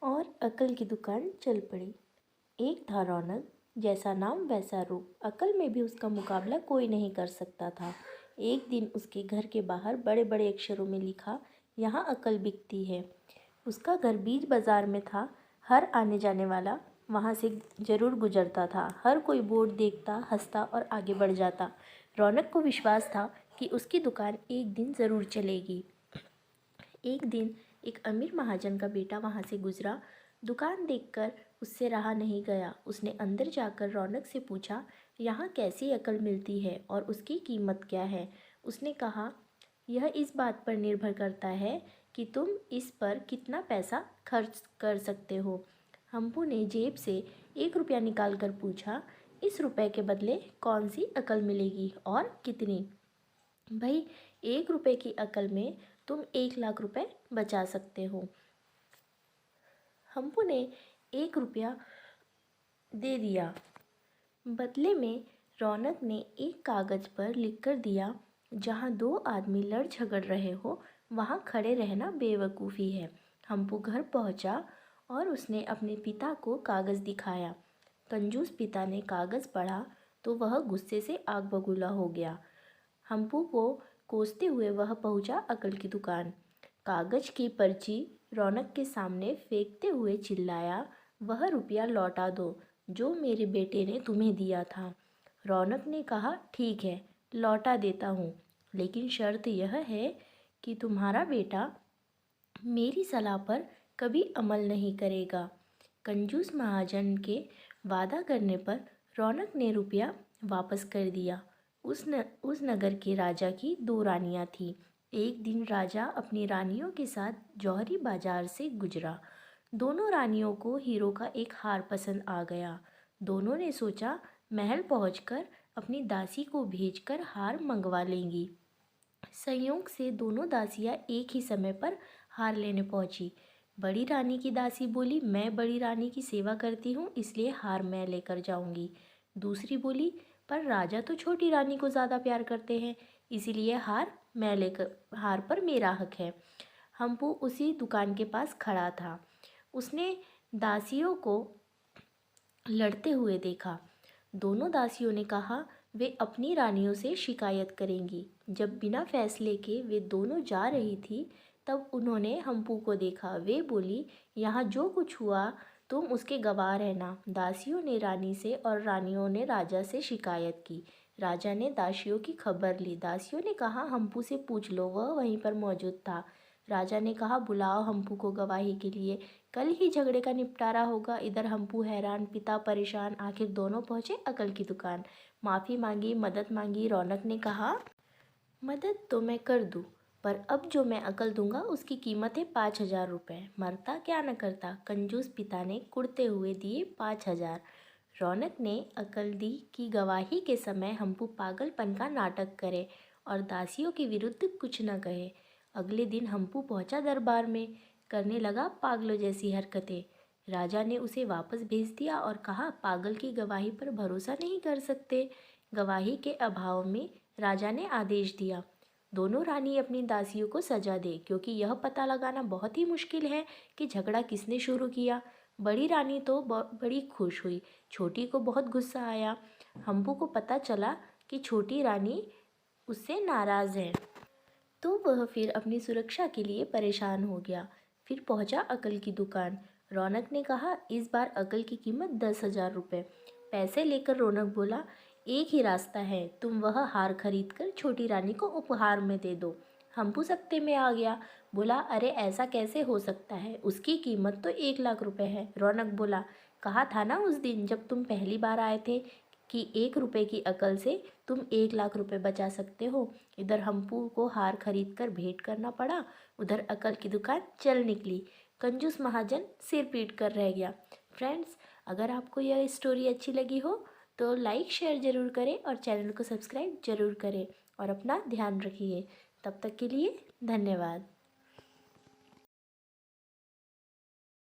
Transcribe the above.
और अकल की दुकान चल पड़ी। एक था रौनक, जैसा नाम वैसा रूप, अकल में भी उसका मुकाबला कोई नहीं कर सकता था। एक दिन उसके घर के बाहर बड़े बड़े अक्षरों में लिखा, यहाँ अकल बिकती है। उसका घर बीच बाजार में था। हर आने जाने वाला वहाँ से जरूर गुजरता था। हर कोई बोर्ड देखता, हंसता और आगे बढ़ जाता। रौनक को विश्वास था कि उसकी दुकान एक दिन ज़रूर चलेगी। एक दिन एक अमीर महाजन का बेटा वहाँ से गुजरा। दुकान देखकर उससे रहा नहीं गया। उसने अंदर जाकर रौनक से पूछा, यहाँ कैसी अकल मिलती है और उसकी कीमत क्या है। उसने कहा, यह इस बात पर निर्भर करता है कि तुम इस पर कितना पैसा खर्च कर सकते हो। हम्पू ने जेब से 1 रुपया निकाल कर पूछा, इस रुपए के बदले कौन सी अकल मिलेगी और कितनी। भाई, 1 रुपए की अकल में तुम 1 लाख रुपए बचा सकते हो। हम्पू ने 1 रुपया दे दिया। बदले में रौनक ने एक कागज़ पर लिख कर दिया, जहाँ 2 आदमी लड़ झगड़ रहे हो वहाँ खड़े रहना बेवकूफ़ी है। हम्पू घर पहुँचा और उसने अपने पिता को कागज़ दिखाया। कंजूस पिता ने कागज़ पढ़ा तो वह गुस्से से आग बबूला हो गया। हम्पू को कोसते हुए वह पहुँचा अकल की दुकान। कागज़ की पर्ची रौनक के सामने फेंकते हुए चिल्लाया, वह रुपया लौटा दो जो मेरे बेटे ने तुम्हें दिया था। रौनक ने कहा, ठीक है, लौटा देता हूँ, लेकिन शर्त यह है कि तुम्हारा बेटा मेरी सलाह पर कभी अमल नहीं करेगा। कंजूस महाजन के वादा करने पर रौनक ने रुपया वापस कर दिया। उस नगर के राजा की 2 रानियाँ थीं। एक दिन राजा अपनी रानियों के साथ जौहरी बाजार से गुजरा। दोनों रानियों को हीरो का एक हार पसंद आ गया। दोनों ने सोचा, महल पहुंचकर अपनी दासी को भेजकर हार मंगवा लेंगी। संयोग से दोनों दासियां एक ही समय पर हार लेने पहुंची। बड़ी रानी की दासी बोली, मैं बड़ी रानी की सेवा करती हूँ, इसलिए हार मैं लेकर जाऊंगी। दूसरी बोली, पर राजा तो छोटी रानी को ज़्यादा प्यार करते हैं, इसीलिए हार पर मेरा हक है। हम्पू उसी दुकान के पास खड़ा था। उसने दासियों को लड़ते हुए देखा। दोनों दासियों ने कहा, वे अपनी रानियों से शिकायत करेंगी। जब बिना फैसले के वे दोनों जा रही थी, तब उन्होंने हम्पू को देखा। वे बोली, यहाँ जो कुछ हुआ तुम उसके गवाह रहना। दासियों ने रानी से और रानियों ने राजा से शिकायत की। राजा ने दासियों की खबर ली। दासियों ने कहा, हम्पू से पूछ लो, वह वहीं पर मौजूद था। राजा ने कहा, बुलाओ हम्पू को गवाही के लिए, कल ही झगड़े का निपटारा होगा। इधर हम्पू हैरान, पिता परेशान। आखिर दोनों पहुंचे अकल की दुकान। माफ़ी मांगी, मदद मांगी। रौनक ने कहा, मदद तो मैं कर दूँ, पर अब जो मैं अकल दूंगा उसकी कीमत है 5,000 रुपये। मरता क्या न करता। कंजूस पिता ने कुड़ते हुए दिए 5,000। रौनक ने अकल दी कि गवाही के समय हम्पू पागलपन का नाटक करे और दासियों के विरुद्ध कुछ न कहे। अगले दिन हम्पू पहुंचा दरबार में, करने लगा पागलों जैसी हरकतें। राजा ने उसे वापस भेज दिया और कहा, पागल की गवाही पर भरोसा नहीं कर सकते। गवाही के अभाव में राजा ने आदेश दिया, दोनों रानी अपनी दासियों को सजा दे, क्योंकि यह पता लगाना बहुत ही मुश्किल है कि झगड़ा किसने शुरू किया। बड़ी रानी तो बड़ी खुश हुई, छोटी को बहुत गुस्सा आया। हम्पू को पता चला कि छोटी रानी उससे नाराज़ है, तो वह फिर अपनी सुरक्षा के लिए परेशान हो गया। फिर पहुंचा अकल की दुकान। रौनक ने कहा, इस बार अकल की कीमत 10,000 रुपये। पैसे लेकर रौनक बोला, एक ही रास्ता है, तुम वह हार खरीद कर छोटी रानी को उपहार में दे दो। हम्पू सकते में आ गया, बोला, अरे ऐसा कैसे हो सकता है, उसकी कीमत तो 1 लाख रुपए है। रौनक बोला, कहा था ना उस दिन जब तुम पहली बार आए थे कि 1 रुपए की अकल से तुम 1 लाख रुपए बचा सकते हो। इधर हम्पू को हार खरीद कर भेंट करना पड़ा, उधर अकल की दुकान चल निकली। कंजूस महाजन सिर पीट कर रह गया। फ्रेंड्स, अगर आपको यह स्टोरी अच्छी लगी हो तो लाइक शेयर ज़रूर करें और चैनल को सब्सक्राइब ज़रूर करें और अपना ध्यान रखिए। तब तक के लिए धन्यवाद।